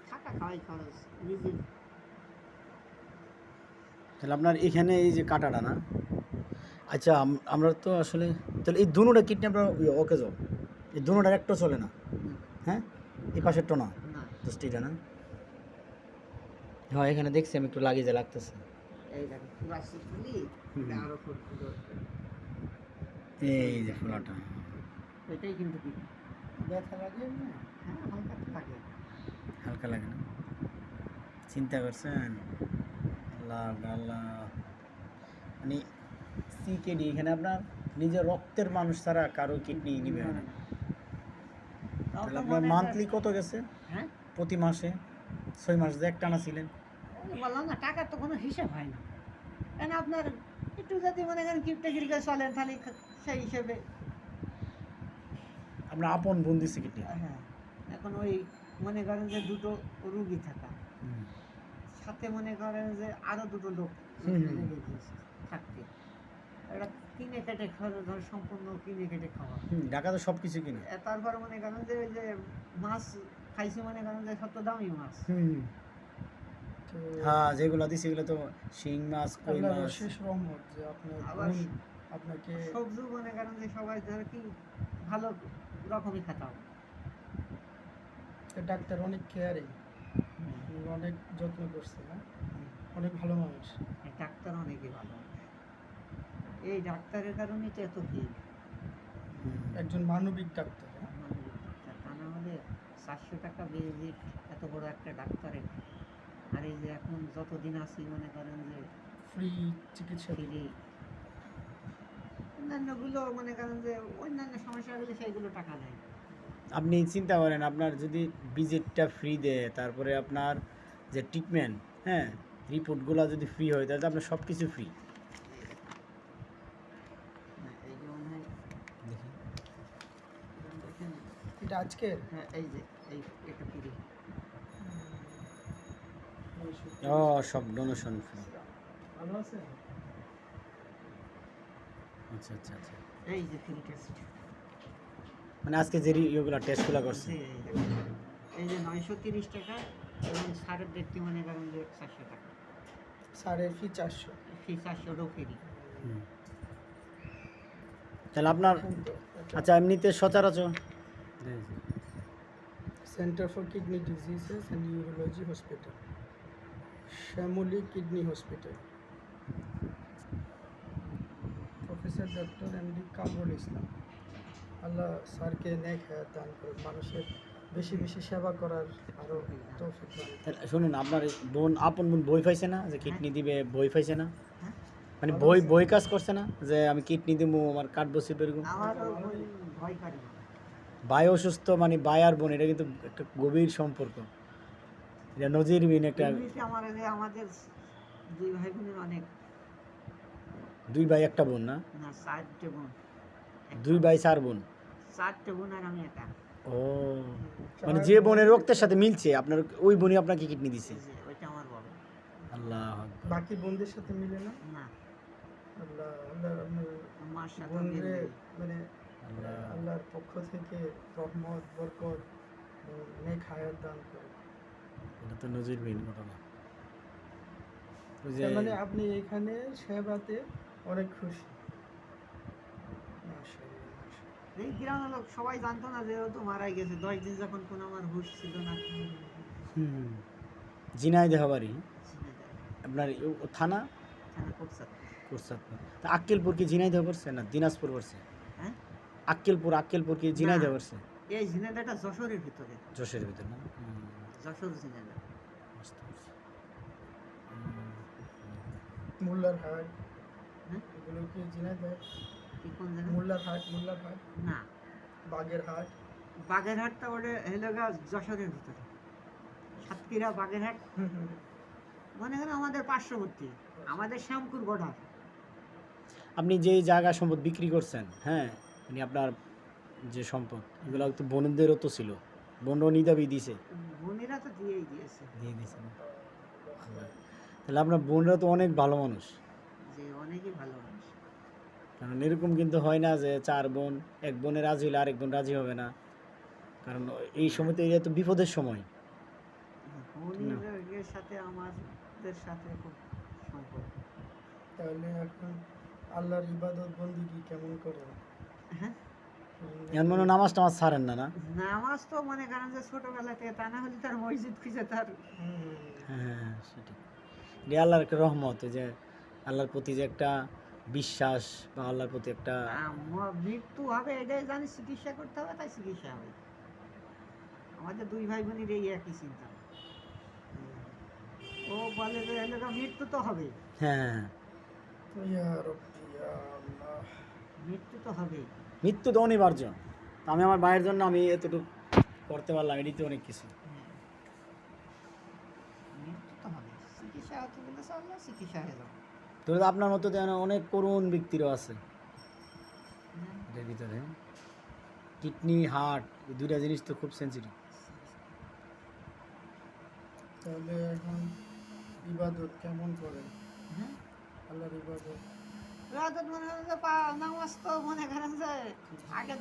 থাকা খাওয়াই খরচ নিজের। তাহলে আপনার এখানে এই যে কাটাটা না, আচ্ছা আমরা তো আসলে তাহলে এই দুটোটা কিডনি আপনার ওকে যাও, এই দুটোটার একটা চলে না, হ্যাঁ এই পাশেরটা না, না জাস্ট এইটা না। হ্যাঁ এখানে দেখছি আমি একটু লাগিয়ে যা লাগতেছে। এই দেখো পুরা সুতলি এটা আরো ফুলফুল করতে। এই যে ফোলাটা এটাই কিন্তু কি ব্যথা লাগে না? হ্যাঁ হালকা তো লাগে। হালকা লাগে না, চিন্তা করছেন? আল্লাহ আল্লাহ, মানে সিকেডি এখানে আপনার নিজের রক্তের মানুষ ছাড়া কারো কিডনি নিবে না। তাহলে আপনার মান্থলি কত গেছে? হ্যাঁ প্রতি মাসে 6 মাস যে একটানা ছিলেন? বললাম না টাকার তো কোনো হিসাব হয় না, কেন আপনার একটু যদি মনে করেন কিপটাগিরি করে চলেন তাহলে সেই হিসেবে। আপনার আপন বোন দিছে কিডনি? হ্যাঁ এখন ওই মনে করেন যে দুটো রুগী থাকা, সাথে মনে করেন যে আরো দুটো লোক লেগে গিয়েছে থাকতে, এটা কিনে কেটে খাওয়া, ধর সম্পূর্ণ কিনে কেটে খাওয়া। ঢাকা তো সব কিছু কিনে। তারপরে মনে করেন যে ওই যে মাছ খাইছি, মনে করেন যে সব তো দামি মাছ। তো হ্যাঁ যেগুলো দিছে এগুলো তো শিং মাছ, কই আল্লাহর মাছ। অশেষ রহমত যে আপনার আবার বোন আপনাকে সবজি মনে করেন যে সবাই ধর কি ভালো রকমই খেতাম। ডাক্তার অনেক কেয়ারিং, অনেক যত্ন করছে, হ্যাঁ অনেক ভালো মানুষ। ডাক্তার অনেকই ভালো, এই ডাক্তারের কারণেই তো এত ভিড়। একজন মানবিক ডাক্তার, হ্যাঁ? মানবিক ডাক্তার, তা না হলে 400 টাকা ভিজিট এত বড় একটা ডাক্তারের। আর এই যে এখন যতদিন আছি মনে করেন যে ফ্রি চিকিৎসা। ফ্রি, অন্যান্যগুলো মনে করেন যে অন্যান্য সমস্যাগুলো সেইগুলো টাকা নেয়। আপনি চিন্তা করেন আপনার যদি ভিজিটটা ফ্রি দেয়, তারপরে আপনার যে ট্রিটমেন্ট, হ্যাঁ রিপোর্টগুলো যদি ফ্রি হয় তাহলে তো আপনার সব কিছু ফ্রি। এই যে মনে হয় দেখি দেখেন, এটা আজকের হ্যাঁ এই যে এটা ফ্রি। ও সব ডোনেশন ফ্রি। ভালো আছে। আচ্ছা আচ্ছা আচ্ছা, এই যে ফ্রি টেস্ট, মানে আজকে যে ইয়েগুলো টেস্টগুলো করছে। এই যে 930 টাকা এবং সারের দেখতে মনে করেন যে 400 টাকা। সারের ফি 400। ফি 400টাও ফ্রি। তাহলে আপনার আচ্ছা এমনিতে সচরাচর centre for kidney diseases and urology hospital, Shyamoli kidney hospital, professor doctor MD Kamrul Islam. আল্লাহ স্যারকে নেক হায়াত দান করুন, মানুষের বেশি বেশি সেবা করার আরও তৌফিক দান করুন। তাহলে শুনুন, আপনার বোন আপন বোন বই পাইছে না যে কিডনি দিবে? বই পাইছে না? হ্যাঁ মানে বই বই কাজ করছে না যে আমি কিডনি দিব, আমার কাঠ বসিয়ে এরকম? আমারও ভয় করি না। ভাই অসুস্থ, মানে ভাই আর বোন এটা কিন্তু একটা গভীর সম্পর্ক, এটা নজিরবিহীন একটা। এমনিতে আমার এই যে আমাদের 2 ভাই বোনের অনেক, 2 ভাই 1 বোন না? না 4টে বোন। 2 ভাই 4 বোন? 4টে বোন আর আমি একা। ও মানে যে বোনের রক্তের সাথে মিলছে আপনার, ওই বোনই আপনাকে কিডনি দিছে? এই যে ওইটা আমার বড়। আল্লাহ আকবার। বাকি বোনদের সাথে মিলে না? না আল্লাহ আল্লাহ আপনার আমার সাথে বোনরে মানে আল্লাহ আল্লাহর পক্ষ থেকে রহমত বরকত নেক হায়াত দান করে। এটা তো নজিরবিহীন ঘটনা। ওই যে তার মানে আপনি এখানে সেবাতে অনেক খুশি। মাশাআল্লাহ, মাশাআল্লাহ। এই গ্রামের লোক সবাই জানতো না, যেহেতু মারাই গেছে 10 দিন যখন কোনো আমার হুঁশ ছিল না। ঝিনাইদহ বাড়ি ঝিনাইদহ, আপনার? থানা থানা কোকসাদ। কোরসাদপুর। তা আক্কেলপুর কি ঝিনাইদহ পড়ছে না দিনাজপুর পড়ছে? হ্যাঁ আক্কেলপুর কি ঝিনাইদহ না। পড়ছে? এই ঝিনাইদহটা যশোরের ভিতরে, যশোরের ভিতর না? যশোর ঝিনাইদহ। বুঝতে পারছি। মোল্লার হাট হ্যাঁ এগুলো কি ঝিনাইদহ? কি কোন জায়গা? মোল্লার হাট না, বাগের হাট। বাগেরহাটটা ওটা হেলোগা যশোরের ভিতরে। সাতক্ষীরা বাগেরহাট মনে করেন আমাদের পার্শ্ববর্তী, আমাদের শ্যামপুর বর্ডার। আপনি যে জায়গা সম্পদ বিক্রি করছেন, হ্যাঁ মানে আপনার যে সম্পদ এগুলো তো বোনদেরও তো ছিল, বোনও নিদাবি দিছে? বোনেরা তো দিয়েই দিয়েছে, দিয়ে দিছে না? তাহলে আপনার বোনরা তো অনেক ভালো মানুষ। যে অনেকই ভালো মানুষ। কারণ এরকম কিন্তু হয় না যে 4 বোন, এক বোনে রাজি হলে আরেক বোন রাজি হবে না, কারণ এই সময় তো এটা তো বিপদের সময়। বিভাগের সাথে আমাদের সাথে খুব সম্পর্ক। তাহলে এখন আল্লাহর ইবাদত বন্দিগি কেমন করেন? হ্যাঁ, এখন মনে হয় নামাজ টামাজ ছাড়েন না, না? নামাজ তো মনে করেন যে ছোটবেলা থেকে, তা না হলে তার মসজিদ খুঁজে তার হুম, হ্যাঁ, সেটাই। এটা আল্লাহর একটা রহমত, এই যে আল্লাহর প্রতি যে একটা বিশ্বাস বা আল্লাহর প্রতি একটা মৃত্যু হবে এটাই জানি, চিকিৎসা করতে হবে, তাই চিকিৎসা হবে। আমাদের দুই ভাই বোনের এই একই চিন্তা। ও বলে যে এলাকা মৃত্যু তো হবে, হ্যাঁ, তো ইয়া রব্বি ইয়া আল্লাহ। মৃত্যু তো হবেই। মৃত্যু তো অনিবার্য। তো আমি আমার ভাইয়ের জন্য আমি এতটুকু করতে পারলাম, এটি তো অনেক কিছু। মৃত্যু তো হবে, চিকিৎসা হতে গেলে চললে চিকিৎসা হয়ে যাবে। তো আপনার মতো তো অনেক করুণ ব্যক্তিরও আছে এটার ভিতরে। কিডনি, হার্ট, এই দুইটা জিনিস তো খুব সেন্সিটিভ। তাহলে এখন ইবাদত কেমন করেন? হ্যাঁ, আল্লাহর ইবাদত রাত মনে হয় যে নামাজ তো মনে করেন যে আগে